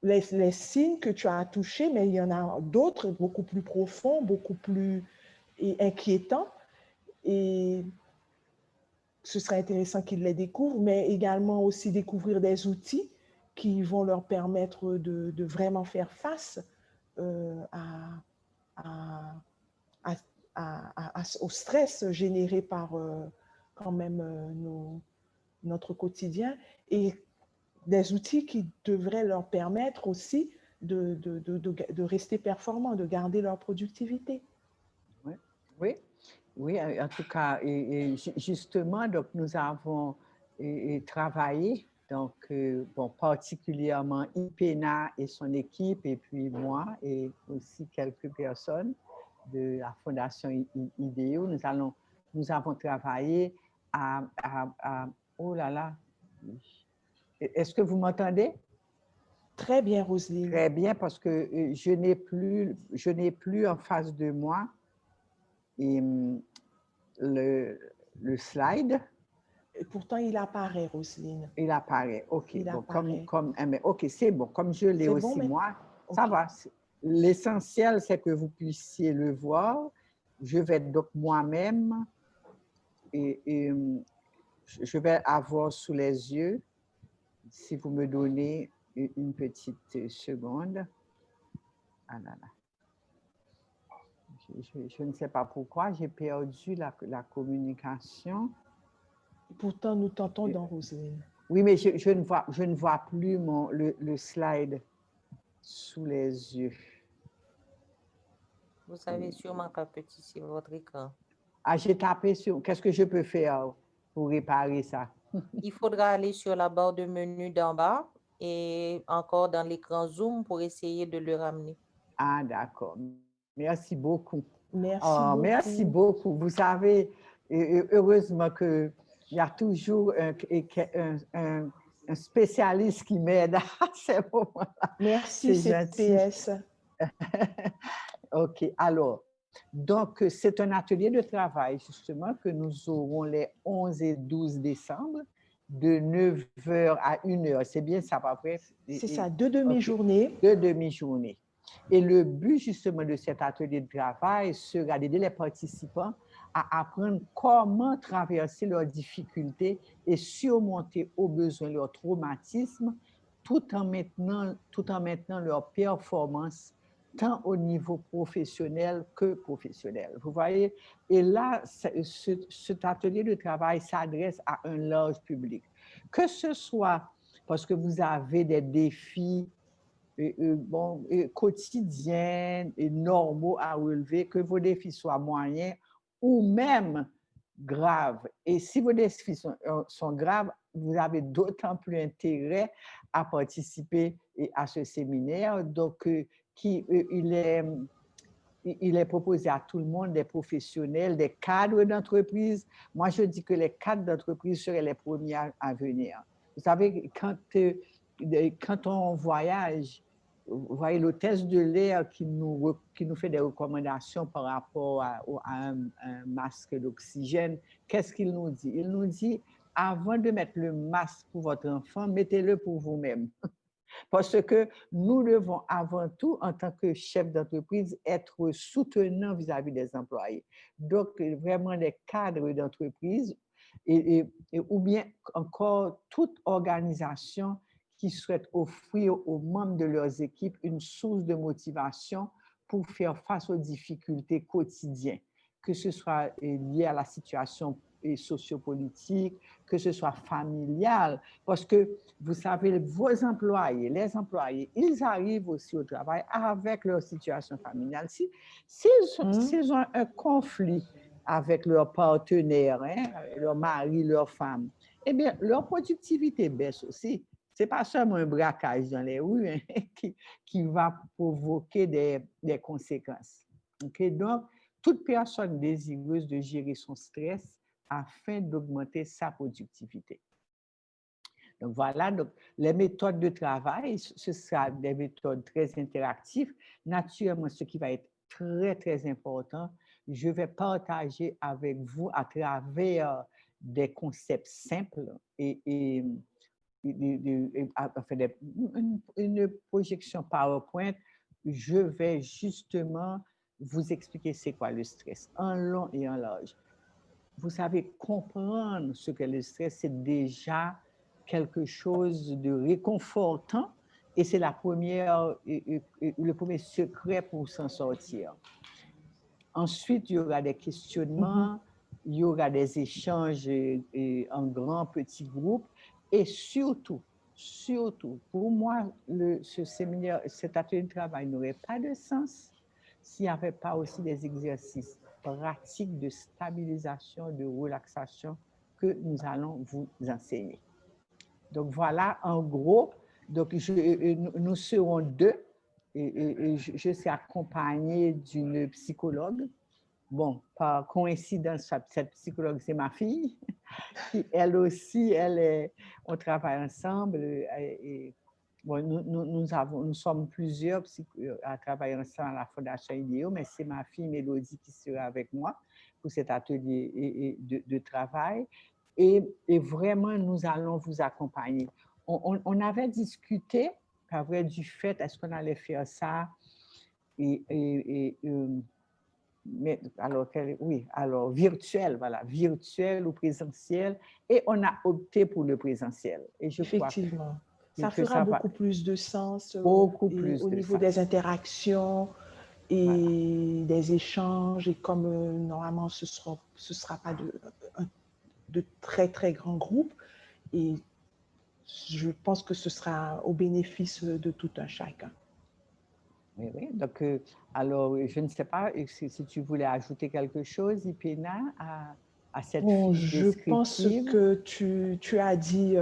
les signes que tu as touchés, mais il y en a d'autres beaucoup plus profonds, beaucoup plus inquiétants. Et ce serait intéressant qu'ils les découvrent, mais également aussi découvrir des outils qui vont leur permettre de vraiment faire face au stress généré par quand même notre quotidien, et des outils qui devraient leur permettre aussi de rester performants, de garder leur productivité. Oui, oui, oui, en tout cas, et justement, donc nous avons travaillé, donc, bon, particulièrement IPENA et son équipe, et puis moi, et aussi quelques personnes de la Fondation IDEO. Nous avons travaillé oh là là, est-ce que vous m'entendez? Très bien, Roselyne. Très bien, parce que je n'ai plus en face de moi et, le slide. Et pourtant, il apparaît, Roselyne. Il apparaît, OK. Il bon, apparaît. OK, c'est bon. Comme je l'ai aussi, bon, moi, okay. Ça va. L'essentiel, c'est que vous puissiez le voir. Je vais donc moi-même et je vais avoir sous les yeux, si vous me donnez une petite seconde. Ah là là. Je ne sais pas pourquoi, j'ai perdu la communication. Pourtant, nous tentons dans Roselyne. Oui, mais je ne vois plus le slide sous les yeux. Vous savez sûrement taper sur votre écran. Ah, j'ai tapé sur... Qu'est-ce que je peux faire pour réparer ça? Il faudra aller sur la barre de menu d'en bas et encore dans l'écran Zoom pour essayer de le ramener. Ah, d'accord. Merci beaucoup. Merci beaucoup. Beaucoup. Vous savez, heureusement qu'il y a toujours un spécialiste qui m'aide à ces moments-là. Merci, CPS. OK. Alors, donc, c'est un atelier de travail, justement, que nous aurons les 11 et 12 décembre, de 9h à 1h. C'est bien ça, pas vrai? C'est ça, 2 demi-journées. Okay. 2 demi-journées. Et le but, justement, de cet atelier de travail sera d'aider les participants à apprendre comment traverser leurs difficultés et surmonter au besoin leur traumatisme, tout en maintenant leur performance tant au niveau professionnel que professionnel. Vous voyez? Et là, cet atelier de travail s'adresse à un large public. Que ce soit parce que vous avez des défis quotidiens et normaux à relever, que vos défis soient moyens ou même graves. Et si vos défis sont graves, vous avez d'autant plus intérêt à participer à ce séminaire. Donc, il est proposé à tout le monde, des professionnels, des cadres d'entreprise. Moi, je dis que les cadres d'entreprise seraient les premiers à venir. Vous savez, quand on voyage, vous voyez l'hôtesse de l'air qui nous fait des recommandations par rapport à un masque d'oxygène, qu'est-ce qu'il nous dit? Il nous dit, avant de mettre le masque pour votre enfant, mettez-le pour vous-même. Parce que nous devons avant tout, en tant que chef d'entreprise, être soutenants vis-à-vis des employés. Donc, vraiment des cadres d'entreprise ou bien encore toute organisation qui souhaitent offrir aux membres de leurs équipes une source de motivation pour faire face aux difficultés quotidiennes, que ce soit lié à la situation sociopolitique, que ce soit familial, parce que vous savez, vos employés, les employés, ils arrivent aussi au travail avec leur situation familiale. S'ils ont un conflit avec leurs partenaires, hein, leur mari, leur femme, eh bien, leur productivité baisse aussi. Ce n'est pas seulement un braquage dans les rues, hein, qui va provoquer des conséquences. Okay? Donc, toute personne désireuse de gérer son stress afin d'augmenter sa productivité. Donc voilà, donc, les méthodes de travail, ce sera des méthodes très interactives. Naturellement, ce qui va être très, très important, je vais partager avec vous à travers des concepts simples et enfin, une projection PowerPoint, je vais justement vous expliquer c'est quoi le stress, en long et en large. Vous savez, comprendre ce que le stress, c'est déjà quelque chose de réconfortant et c'est le premier secret pour s'en sortir. Ensuite, il y aura des questionnements, il y aura des échanges en grands, petits groupes et surtout, pour moi, ce séminaire, cet atelier de travail n'aurait pas de sens s'il n'y avait pas aussi des exercices pratiques de stabilisation, de relaxation que nous allons vous enseigner. Donc voilà, en gros, donc nous serons deux et je suis accompagnée d'une psychologue. Bon, par coïncidence, cette psychologue, c'est ma fille. Elle aussi, on travaille ensemble. Bon, nous sommes plusieurs à travailler ensemble à la Fondation IDEO, mais c'est ma fille Mélodie qui sera avec moi pour cet atelier de travail. Et vraiment, nous allons vous accompagner. On avait discuté, pas vrai, du fait, est-ce qu'on allait faire ça mais alors virtuel, voilà, virtuel ou présentiel, et on a opté pour le présentiel. Et je Effectivement, crois ça fera beaucoup plus de sens beaucoup plus au niveau des interactions et des échanges, et comme normalement ce sera pas de très très grands groupes, et je pense que ce sera au bénéfice de tout un chacun. Oui, oui. Donc, alors, je ne sais pas si tu voulais ajouter quelque chose, Ipena, à cette fiche descriptive. Je pense que tu as dit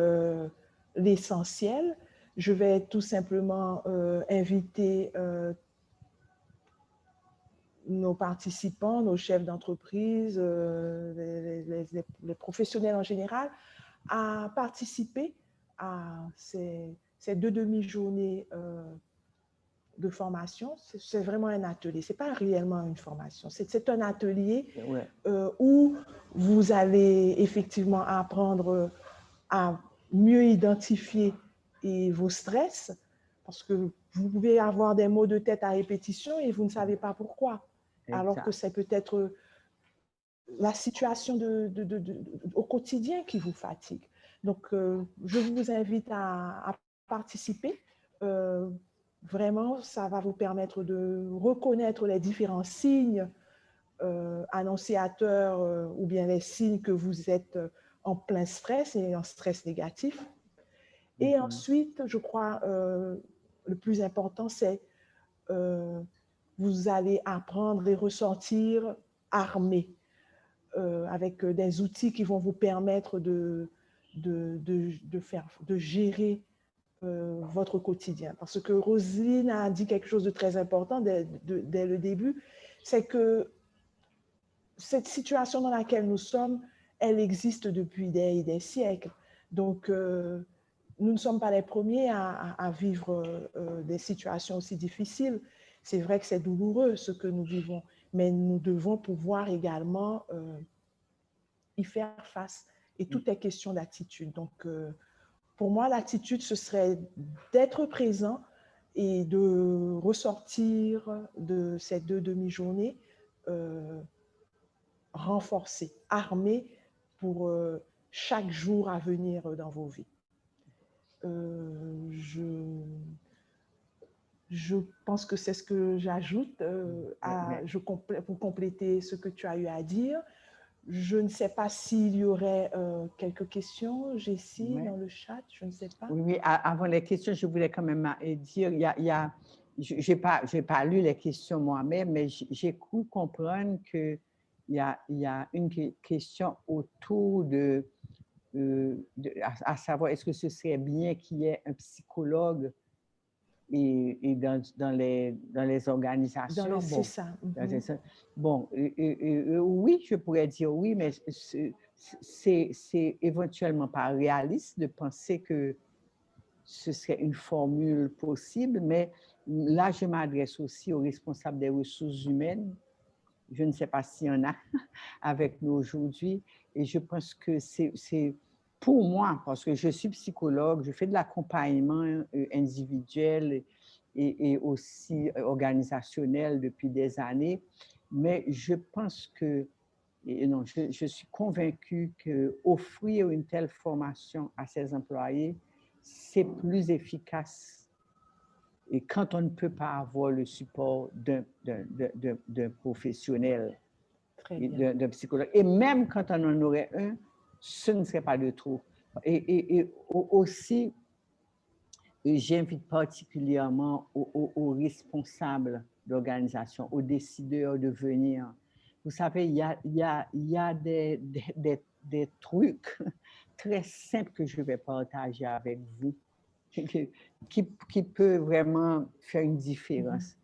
l'essentiel. Je vais tout simplement inviter nos participants, nos chefs d'entreprise, les professionnels en général, à participer à ces 2 demi-journées de formation. C'est vraiment un atelier, ce n'est pas réellement une formation, c'est un atelier où vous allez effectivement apprendre à mieux identifier vos stress, parce que vous pouvez avoir des maux de tête à répétition et vous ne savez pas pourquoi, alors que c'est peut-être la situation au quotidien qui vous fatigue. Donc, je vous invite à participer. Vraiment, ça va vous permettre de reconnaître les différents signes annonciateurs ou bien les signes que vous êtes en plein stress et en stress négatif. Et ensuite, je crois, le plus important, c'est vous allez apprendre et ressortir armé avec des outils qui vont vous permettre de gérer votre quotidien. Parce que Roselyne a dit quelque chose de très important dès le début, c'est que cette situation dans laquelle nous sommes, elle existe depuis des siècles. Donc, nous ne sommes pas les premiers à vivre des situations aussi difficiles. C'est vrai que c'est douloureux ce que nous vivons, mais nous devons pouvoir également y faire face. Et tout est question d'attitude. Donc, pour moi, l'attitude, ce serait d'être présent et de ressortir de ces 2 demi-journées renforcés, armés pour chaque jour à venir dans vos vies. Je pense que c'est ce que j'ajoute pour compléter ce que tu as eu à dire. Je ne sais pas s'il y aurait quelques questions, Jessie, dans le chat, je ne sais pas. Oui, avant les questions, je voulais quand même dire, je n'ai pas lu les questions moi-même, mais j'ai cru comprendre que il y a une question autour à savoir, est-ce que ce serait bien qu'il y ait un psychologue et dans les organisations? C'est Bon, ça. bon oui, je pourrais dire oui, mais c'est éventuellement pas réaliste de penser que ce serait une formule possible, mais là, je m'adresse aussi aux responsables des ressources humaines. Je ne sais pas s'il y en a avec nous aujourd'hui. Et je pense que c'est pour moi, parce que je suis psychologue, je fais de l'accompagnement individuel et aussi organisationnel depuis des années, mais je pense que, non, je suis convaincue qu'offrir une telle formation à ses employés, c'est plus efficace. Et quand on ne peut pas avoir le support d'un professionnel, d'un psychologue, et même quand on en aurait un, ce ne serait pas de trop. Et aussi, j'invite particulièrement aux responsables d'organisation, aux décideurs de venir. Vous savez, il y a des trucs très simples que je vais partager avec vous qui peut vraiment faire une différence.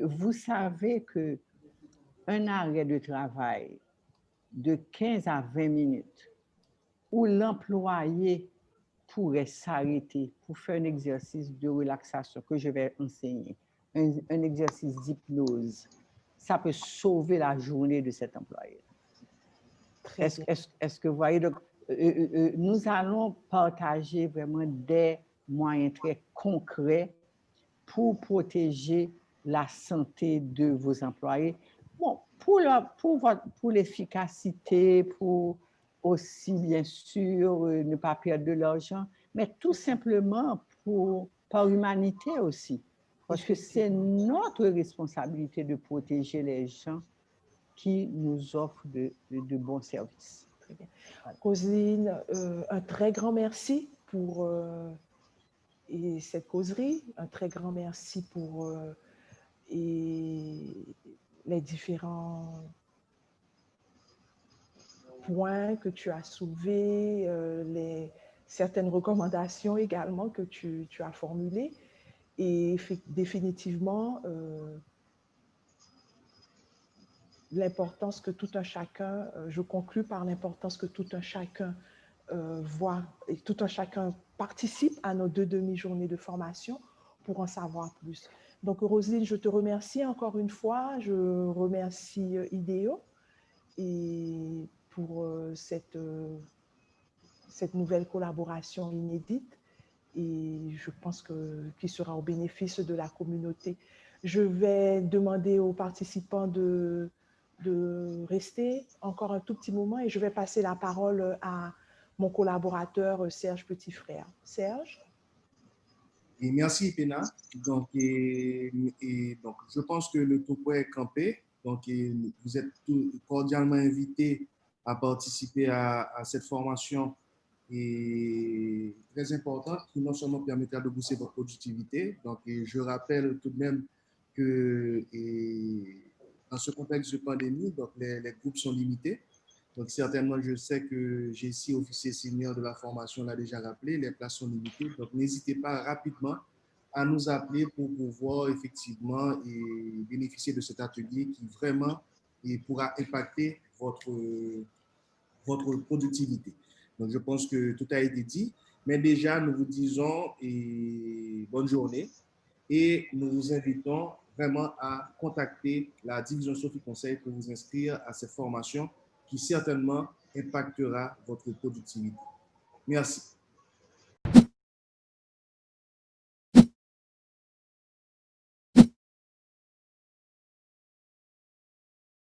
Vous savez qu'un arrêt de travail de 15 à 20 minutes où l'employé pourrait s'arrêter pour faire un exercice de relaxation que je vais enseigner, un exercice d'hypnose, ça peut sauver la journée de cet employé. Est-ce que vous voyez? Donc, nous allons partager vraiment des moyens très concrets pour protéger la santé de vos employés. Bon, pour l'efficacité, pour aussi, bien sûr, ne pas perdre de l'argent, mais tout simplement par humanité aussi. Parce que c'est notre responsabilité de protéger les gens qui nous offrent de bons services. Très bien. Roselyne, un très grand merci pour cette causerie. Un très grand merci pour les différents points que tu as soulevés, certaines recommandations également que tu as formulées. Et définitivement, l'importance que tout un chacun, je conclus par l'importance que tout un chacun voit et tout un chacun participe à nos 2 demi-journées de formation pour en savoir plus. Donc, Roselyne, je te remercie encore une fois. Je remercie IDEO et pour cette nouvelle collaboration inédite et je pense qu'il sera au bénéfice de la communauté. Je vais demander aux participants de rester encore un tout petit moment et je vais passer la parole à mon collaborateur Serge Petitfrère. Serge? Et merci, Pena. Donc, donc, je pense que le topo est campé. Donc, vous êtes cordialement invités à participer à cette formation très importante qui non seulement permettra de booster votre productivité. Donc, je rappelle tout de même que dans ce contexte de pandémie, donc les groupes sont limités. Donc, certainement, je sais que Jessie, officier senior de la formation, l'a déjà rappelé, les places sont limitées. Donc, n'hésitez pas rapidement à nous appeler pour pouvoir effectivement bénéficier de cet atelier qui vraiment pourra impacter votre productivité. Donc, je pense que tout a été dit. Mais déjà, nous vous disons bonne journée et nous vous invitons vraiment à contacter la division Sophie Conseil pour vous inscrire à cette formation qui certainement impactera votre productivité. Merci.